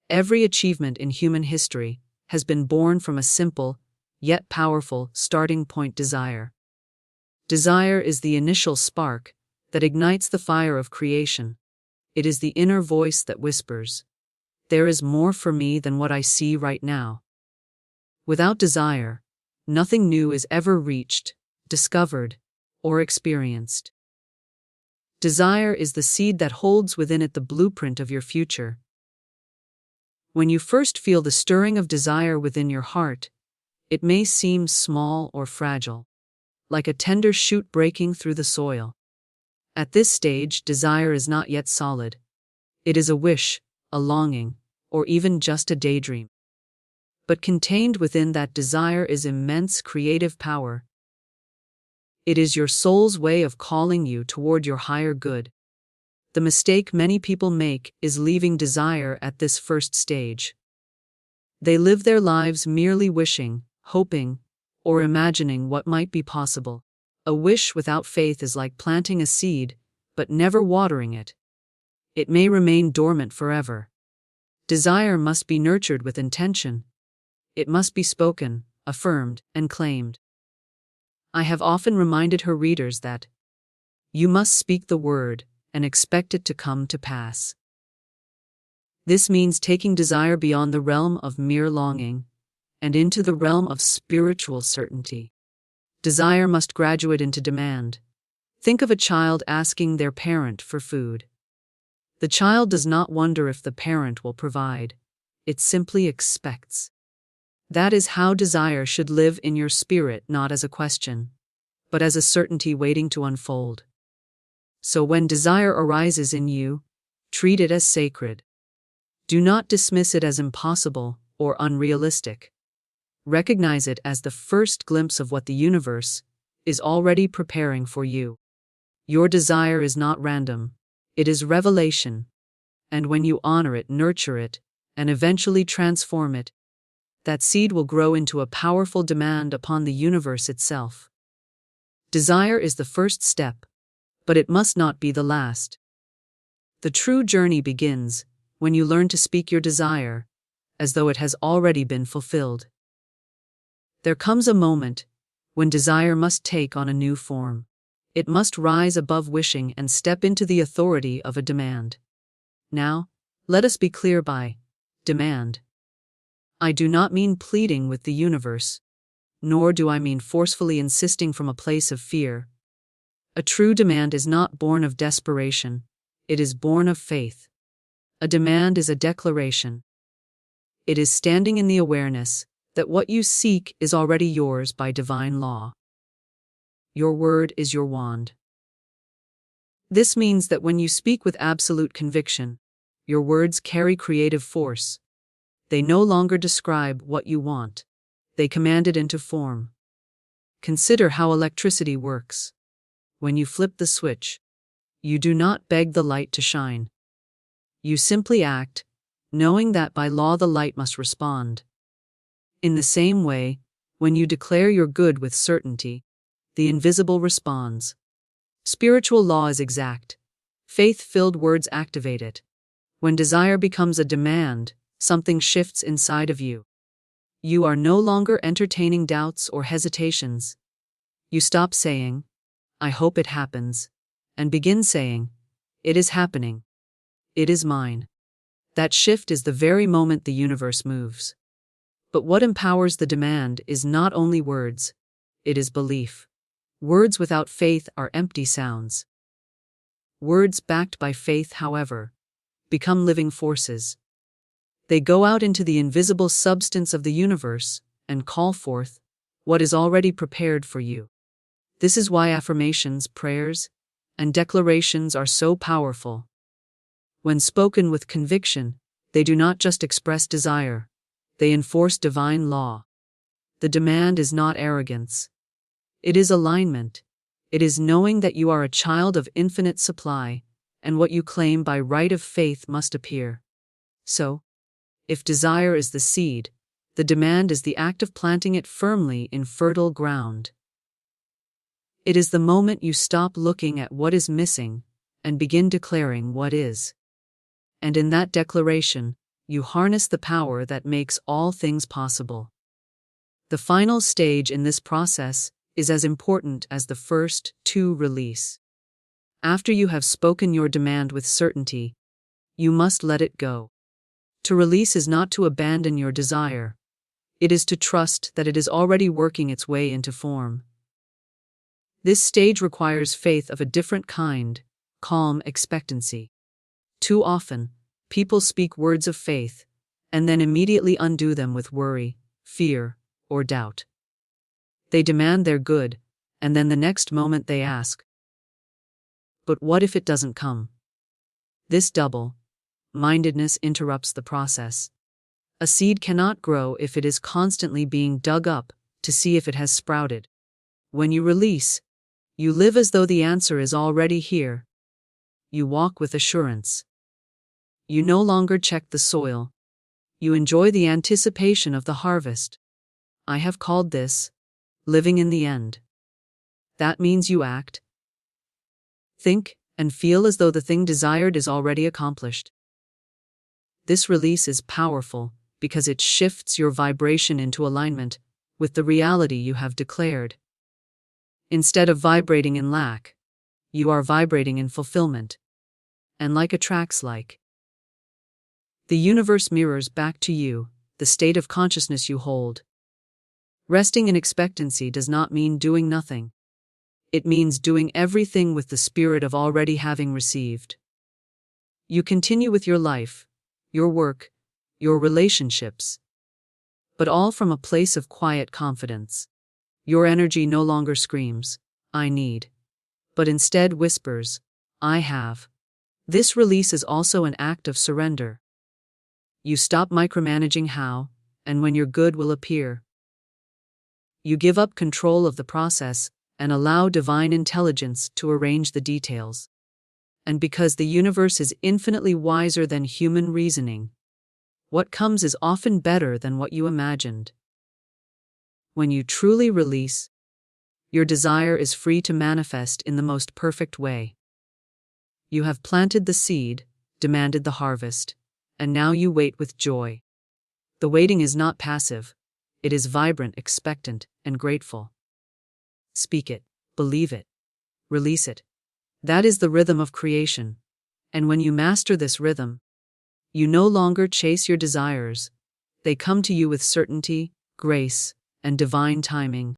Every achievement in human history has been born from a simple, yet powerful, starting point: desire. Desire is the initial spark that ignites the fire of creation. It is the inner voice that whispers, "There is more for me than what I see right now." Without desire, nothing new is ever reached, discovered, or experienced. Desire is the seed that holds within it the blueprint of your future. When you first feel the stirring of desire within your heart, it may seem small or fragile, like a tender shoot breaking through the soil. At this stage, desire is not yet solid. It is a wish, a longing, or even just a daydream. But contained within that desire is immense creative power. It is your soul's way of calling you toward your higher good. The mistake many people make is leaving desire at this first stage. They live their lives merely wishing, hoping, or imagining what might be possible. A wish without faith is like planting a seed, but never watering it. It may remain dormant forever. Desire must be nurtured with intention. It must be spoken, affirmed, and claimed. I have often reminded her readers that you must speak the word and expect it to come to pass. This means taking desire beyond the realm of mere longing and into the realm of spiritual certainty. Desire must graduate into demand. Think of a child asking their parent for food. The child does not wonder if the parent will provide. It simply expects. That is how desire should live in your spirit, not as a question, but as a certainty waiting to unfold. So when desire arises in you, treat it as sacred. Do not dismiss it as impossible or unrealistic. Recognize it as the first glimpse of what the universe is already preparing for you. Your desire is not random, it is revelation. And when you honor it, nurture it, and eventually transform it, that seed will grow into a powerful demand upon the universe itself. Desire is the first step, but it must not be the last. The true journey begins when you learn to speak your desire as though it has already been fulfilled. There comes a moment when desire must take on a new form. It must rise above wishing and step into the authority of a demand. Now, let us be clear by demand. I do not mean pleading with the universe, nor do I mean forcefully insisting from a place of fear. A true demand is not born of desperation, it is born of faith. A demand is a declaration. It is standing in the awareness that what you seek is already yours by divine law. Your word is your wand. This means that when you speak with absolute conviction, your words carry creative force. They no longer describe what you want, they command it into form. Consider how electricity works. When you flip the switch, you do not beg the light to shine. You simply act, knowing that by law the light must respond. In the same way, when you declare your good with certainty, the invisible responds. Spiritual law is exact. Faith-filled words activate it. When desire becomes a demand, something shifts inside of you. You are no longer entertaining doubts or hesitations. You stop saying, "I hope it happens," and begin saying, "It is happening. It is mine." That shift is the very moment the universe moves. But what empowers the demand is not only words, it is belief. Words without faith are empty sounds. Words backed by faith, however, become living forces. They go out into the invisible substance of the universe and call forth what is already prepared for you. This is why affirmations, prayers, and declarations are so powerful. When spoken with conviction, they do not just express desire, they enforce divine law. The demand is not arrogance. It is alignment. It is knowing that you are a child of infinite supply, and what you claim by right of faith must appear. So, if desire is the seed, the demand is the act of planting it firmly in fertile ground. It is the moment you stop looking at what is missing and begin declaring what is. And in that declaration, you harness the power that makes all things possible. The final stage in this process is as important as the first two: release. After you have spoken your demand with certainty, you must let it go. To release is not to abandon your desire. It is to trust that it is already working its way into form. This stage requires faith of a different kind, calm expectancy. Too often, people speak words of faith and then immediately undo them with worry, fear, or doubt. They demand their good, and then the next moment they ask, "But what if it doesn't come?" This double-mindedness interrupts the process. A seed cannot grow if it is constantly being dug up to see if it has sprouted. When you release, you live as though the answer is already here. You walk with assurance. You no longer check the soil. You enjoy the anticipation of the harvest. I have called this living in the end. That means you act, think, and feel as though the thing desired is already accomplished. This release is powerful because it shifts your vibration into alignment with the reality you have declared. Instead of vibrating in lack, you are vibrating in fulfillment. And like attracts like, the universe mirrors back to you the state of consciousness you hold. Resting in expectancy does not mean doing nothing. It means doing everything with the spirit of already having received. You continue with your life, your work, your relationships, but all from a place of quiet confidence. Your energy no longer screams, "I need," but instead whispers, "I have." This release is also an act of surrender. You stop micromanaging how and when your good will appear. You give up control of the process and allow divine intelligence to arrange the details. And because the universe is infinitely wiser than human reasoning, what comes is often better than what you imagined. When you truly release, your desire is free to manifest in the most perfect way. You have planted the seed, demanded the harvest, and now you wait with joy. The waiting is not passive. It is vibrant, expectant, and grateful. Speak it, believe it, release it. That is the rhythm of creation. And when you master this rhythm, you no longer chase your desires. They come to you with certainty, grace, and divine timing.